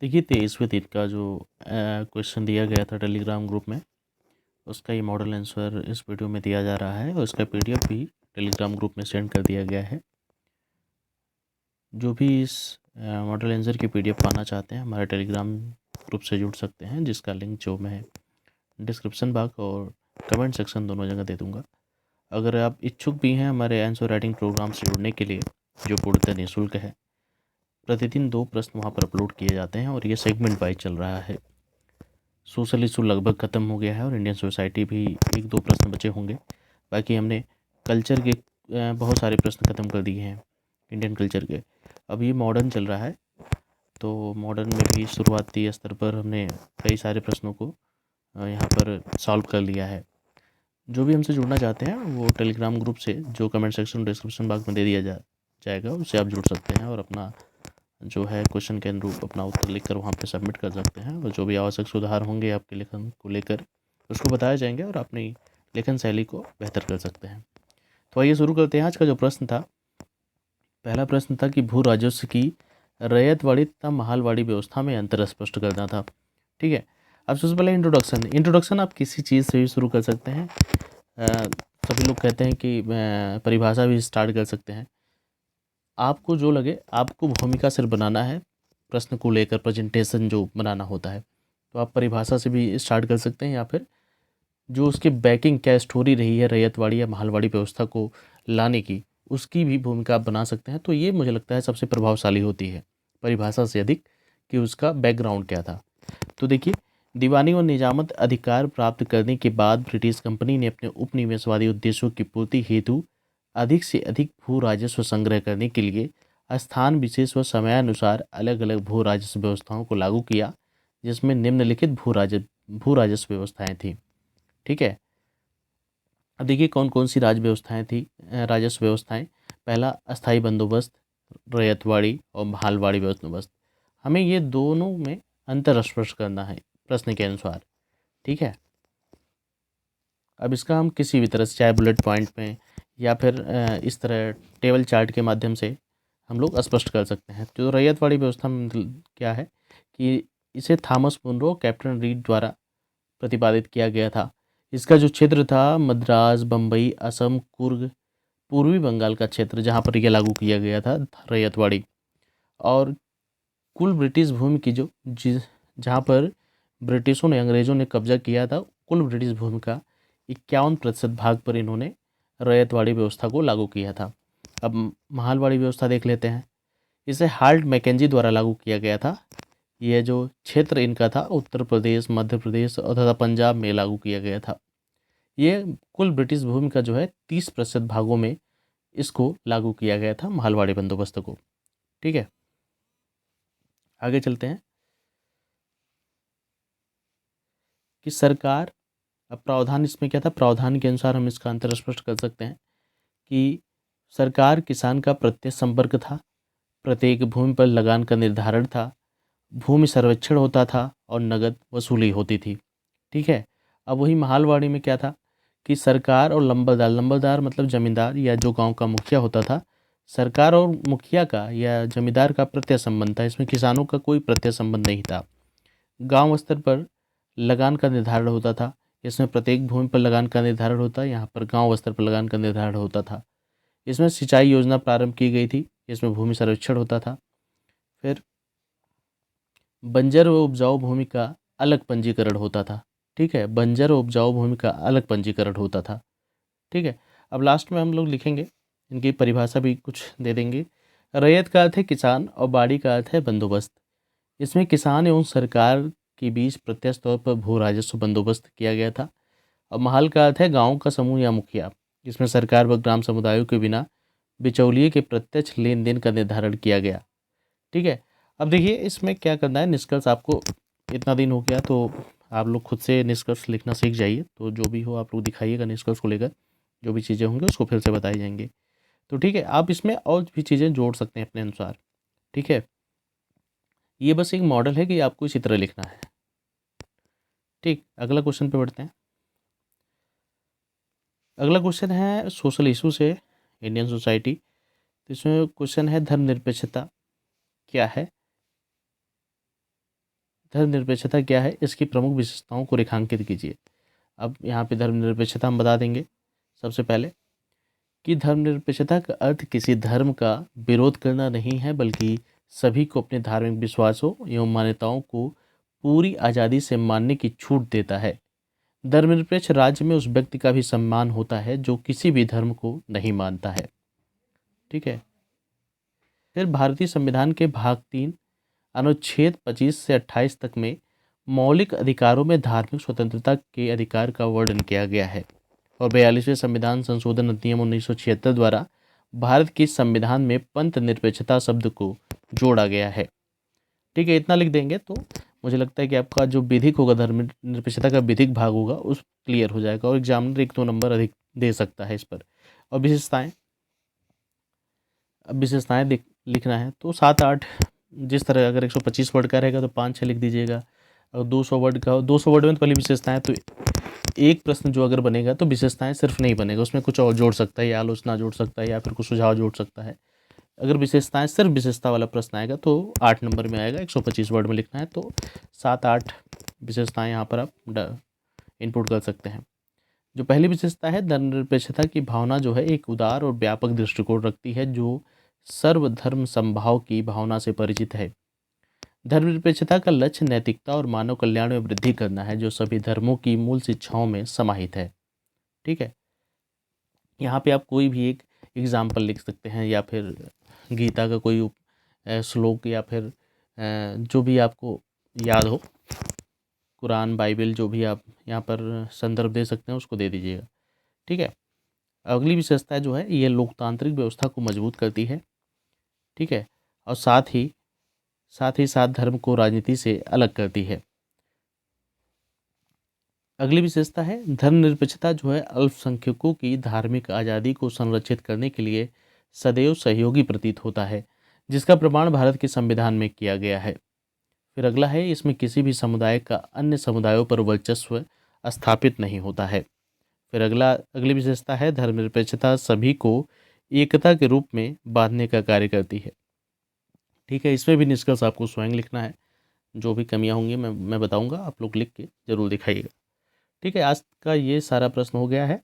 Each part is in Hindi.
देखिए 23वें दिन का जो क्वेश्चन दिया गया था टेलीग्राम ग्रुप में, उसका ये मॉडल आंसर इस वीडियो में दिया जा रहा है और इसका पीडीएफ भी टेलीग्राम ग्रुप में सेंड कर दिया गया है। जो भी इस मॉडल आंसर की पीडीएफ पाना चाहते हैं हमारे टेलीग्राम ग्रुप से जुड़ सकते हैं, जिसका लिंक जो मैं डिस्क्रिप्शन बॉक्स और कमेंट सेक्शन दोनों जगह दे दूँगा। अगर आप इच्छुक भी हैं हमारे आंसर राइटिंग प्रोग्राम से जुड़ने के लिए, जो पूर्णतः निःशुल्क है, प्रतिदिन 2 प्रश्न वहाँ पर अपलोड किए जाते हैं और ये सेगमेंट वाइज चल रहा है। सोशल इशू लगभग ख़त्म हो गया है और इंडियन सोसाइटी भी 1-2 प्रश्न बचे होंगे। बाकी हमने कल्चर के बहुत सारे प्रश्न ख़त्म कर दिए हैं इंडियन कल्चर के। अब ये मॉडर्न चल रहा है, तो मॉडर्न में भी शुरुआती स्तर पर हमने कई सारे प्रश्नों को यहाँ पर सॉल्व कर लिया है। जो भी हमसे जुड़ना चाहते हैं वो टेलीग्राम ग्रुप से, जो कमेंट सेक्शन डिस्क्रिप्शन बॉक्स में दे दिया जाएगा, उससे आप जुड़ सकते हैं और अपना जो है क्वेश्चन के अनुरूप अपना उत्तर लिखकर वहाँ पे सबमिट कर सकते हैं और जो भी आवश्यक सुधार होंगे आपके लेखन को लेकर उसको बताए जाएंगे और अपनी लेखन शैली को बेहतर कर सकते हैं। तो आइए शुरू करते हैं। आज का जो प्रश्न था, पहला प्रश्न था कि भू राजस्व की रैयतवाड़ी तथा महालवाड़ी व्यवस्था में अंतर स्पष्ट करना था। ठीक है, अब सबसे पहले इंट्रोडक्शन आप किसी चीज़ से भी शुरू कर सकते हैं। सभी लोग कहते हैं कि परिभाषा भी स्टार्ट कर सकते हैं। आपको जो लगे, आपको भूमिका सिर्फ बनाना है, प्रश्न को लेकर प्रेजेंटेशन जो बनाना होता है, तो आप परिभाषा से भी स्टार्ट कर सकते हैं या फिर जो उसकी बैकिंग क्या स्टोरी रही है रैयतवाड़ी या महलवाड़ी व्यवस्था को लाने की, उसकी भी भूमिका आप बना सकते हैं। तो ये मुझे लगता है सबसे प्रभावशाली होती है परिभाषा से अधिक, कि उसका बैकग्राउंड क्या था। तो देखिए, दीवानी और निजामत अधिकार प्राप्त करने के बाद ब्रिटिश कंपनी ने अपने उपनिवेशवादी उद्देश्यों की पूर्ति हेतु अधिक से अधिक भू राजस्व संग्रह करने के लिए स्थान विशेष व समयानुसार अलग अलग भू राजस्व व्यवस्थाओं को लागू किया, जिसमें निम्नलिखित भू राजस्व व्यवस्थाएं थीं। ठीक है, अब देखिए कौन कौन सी राजस्व व्यवस्थाएं। पहला, अस्थाई बंदोबस्त, रैयतवाड़ी और महालवाड़ी बंदोबस्त। हमें ये दोनों में अंतर स्पष्ट करना है प्रश्न के अनुसार। ठीक है, अब इसका हम किसी भी तरह से, चाहे बुलेट पॉइंट में या फिर इस तरह टेबल चार्ट के माध्यम से हम लोग स्पष्ट कर सकते हैं। तो रैयतवाड़ी व्यवस्था में क्या है कि इसे थॉमस मुनरो, कैप्टन रीड द्वारा प्रतिपादित किया गया था। इसका जो क्षेत्र था, मद्रास, बम्बई, असम, कुर्ग, पूर्वी बंगाल का क्षेत्र, जहाँ पर यह लागू किया गया था रैयतवाड़ी। और कुल ब्रिटिश भूमि की जहाँ पर ब्रिटिशों ने, अंग्रेज़ों ने कब्जा किया था, कुल ब्रिटिश भूमि का 51% भाग पर इन्होंने रैयतवाड़ी व्यवस्था को लागू किया था। अब महालवाड़ी व्यवस्था देख लेते हैं। इसे हार्ट मैकेंजी द्वारा लागू किया गया था। यह जो क्षेत्र इनका था, उत्तर प्रदेश, मध्य प्रदेश और तथा पंजाब में लागू किया गया था। ये कुल ब्रिटिश भूमि का जो है 30% भागों में इसको लागू किया गया था, महालवाड़ी बंदोबस्त को। ठीक है, आगे चलते हैं कि सरकार, अब प्रावधान इसमें क्या था, प्रावधान के अनुसार हम इसका अंतर स्पष्ट कर सकते हैं कि सरकार किसान का प्रत्यक्ष संपर्क था, प्रत्येक भूमि पर लगान का निर्धारण था, भूमि सर्वेक्षण होता था और नगद वसूली होती थी। ठीक है, अब वही महालवाड़ी में क्या था कि सरकार और लंबरदार मतलब जमींदार या जो गांव का मुखिया होता था, सरकार और मुखिया का या जमींदार का प्रत्यक्ष संबंध था। इसमें किसानों का कोई प्रत्यक्ष संबंध नहीं था। गांव स्तर पर लगान का निर्धारण होता था। इसमें प्रत्येक भूमि पर लगान का निर्धारण होता है, यहाँ पर गांव स्तर पर लगान का निर्धारण होता था। इसमें सिंचाई योजना प्रारंभ की गई थी, इसमें भूमि सर्वेक्षण होता था। फिर बंजर व उपजाऊ भूमि का अलग पंजीकरण होता था। ठीक है, बंजर व उपजाऊ भूमि का अलग पंजीकरण होता था। ठीक है, अब लास्ट में हम लोग लिखेंगे, इनकी परिभाषा भी कुछ दे देंगे। रैयत का अर्थ है किसान और बाड़ी का अर्थ है बंदोबस्त। इसमें किसान एवं सरकार के बीच प्रत्यक्ष तौर पर भू राजस्व बंदोबस्त किया गया था। और महल का अर्थ है गाँव का समूह या मुखिया। इसमें सरकार व ग्राम समुदायों के बिना बिचौलिए के प्रत्यक्ष लेन देन का निर्धारण किया गया। ठीक है, अब देखिए इसमें क्या करना है, निष्कर्ष आपको, इतना दिन हो गया तो आप लोग खुद से निष्कर्ष लिखना सीख जाइए। तो जो भी हो आप लोग दिखाइएगा निष्कर्ष को लेकर, जो भी चीज़ें होंगी उसको फिर से बताई जाएंगी। तो ठीक है, आप इसमें और भी चीज़ें जोड़ सकते हैं अपने अनुसार। ठीक है, ये बस एक मॉडल है कि आपको इसी तरह लिखना है। ठीक, अगला क्वेश्चन पे बढ़ते हैं। अगला क्वेश्चन है सोशल इशू से, इंडियन सोसाइटी। तो इसमें क्वेश्चन है धर्मनिरपेक्षता क्या है। धर्मनिरपेक्षता क्या है, इसकी प्रमुख विशेषताओं को रेखांकित कीजिए। अब यहाँ पे धर्मनिरपेक्षता हम बता देंगे सबसे पहले कि धर्मनिरपेक्षता का अर्थ किसी धर्म का विरोध करना नहीं है, बल्कि सभी को अपने धार्मिक विश्वासों एवं मान्यताओं को पूरी आज़ादी से मानने की छूट देता है। धर्मनिरपेक्ष राज्य में उस व्यक्ति का भी सम्मान होता है जो किसी भी धर्म को नहीं मानता है। ठीक है। फिर भारतीय संविधान के भाग 3 अनुच्छेद 25 से 28 तक में मौलिक अधिकारों में धार्मिक स्वतंत्रता के अधिकार का वर्णन किया गया है और 42वें संविधान संशोधन अधिनियम 1976 द्वारा भारत के संविधान में पंथ निरपेक्षता शब्द को जोड़ा गया है। ठीक है, इतना लिख देंगे तो मुझे लगता है कि आपका जो विधिक होगा, धर्मनिरपेक्षता का विधिक भाग होगा, उस क्लियर हो जाएगा और एग्जामिनर 1-2 नंबर अधिक दे सकता है इस पर। और विशेषताएं, अब विशेषताएं लिखना है तो 7-8, जिस तरह अगर 125 वर्ड का रहेगा तो 5-6 लिख दीजिएगा। और 200 वर्ड का, 200 वर्ड में तो पहले विशेषताएं, तो एक प्रश्न जो अगर बनेगा तो विशेषताएं सिर्फ नहीं बनेगा, उसमें कुछ और जोड़ सकता है, या आलोचना जोड़ सकता है, या फिर कुछ सुझाव जोड़ सकता है। अगर विशेषताएं सिर्फ विशेषता वाला प्रश्न आएगा तो 8 नंबर में आएगा, 125 वर्ड में लिखना है, तो 7-8 विशेषताएं यहाँ पर आप इनपुट कर सकते हैं। जो पहली विशेषता है, धर्मनिरपेक्षता की भावना जो है एक उदार और व्यापक दृष्टिकोण रखती है जो सर्वधर्म समभाव की भावना से परिचित है। धर्मनिरपेक्षता का लक्ष्य नैतिकता और मानव कल्याण में वृद्धि करना है जो सभी धर्मों की मूल शिक्षाओं में समाहित है। ठीक है, यहाँ पे आप कोई भी एक एग्जाम्पल लिख सकते हैं, या फिर गीता का कोई श्लोक, या फिर जो भी आपको याद हो, कुरान, बाइबल, जो भी आप यहाँ पर संदर्भ दे सकते हैं उसको दे दीजिएगा। ठीक है। अगली विशेषता जो है, ये लोकतांत्रिक व्यवस्था को मजबूत करती है। ठीक है, और साथ ही साथ धर्म को राजनीति से अलग करती है। अगली विशेषता है, धर्मनिरपेक्षता जो है अल्पसंख्यकों की धार्मिक आज़ादी को संरक्षित करने के लिए सदैव सहयोगी प्रतीत होता है, जिसका प्रमाण भारत के संविधान में किया गया है। फिर अगला है, इसमें किसी भी समुदाय का अन्य समुदायों पर वर्चस्व स्थापित नहीं होता है। फिर अगली विशेषता है, धर्मनिरपेक्षता सभी को एकता के रूप में बांधने का कार्य करती है। ठीक है, इसमें भी निष्कर्ष आपको स्वयं लिखना है, जो भी कमियां होंगी मैं बताऊंगा, आप लोग लिख के जरूर दिखाइएगा। ठीक है, आज का ये सारा प्रश्न हो गया है।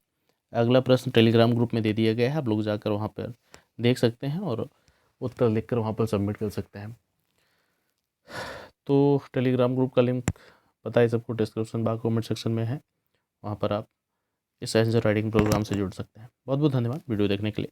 अगला प्रश्न टेलीग्राम ग्रुप में दे दिया गया है, आप लोग जाकर वहाँ पर देख सकते हैं और उत्तर लिखकर वहाँ पर सबमिट कर सकते हैं। तो टेलीग्राम ग्रुप का लिंक पता है सबको, डिस्क्रिप्शन बॉक्स कमेंट सेक्शन में है, वहाँ पर आप इस आंसर राइटिंग प्रोग्राम से जुड़ सकते हैं। बहुत बहुत धन्यवाद वीडियो देखने के लिए।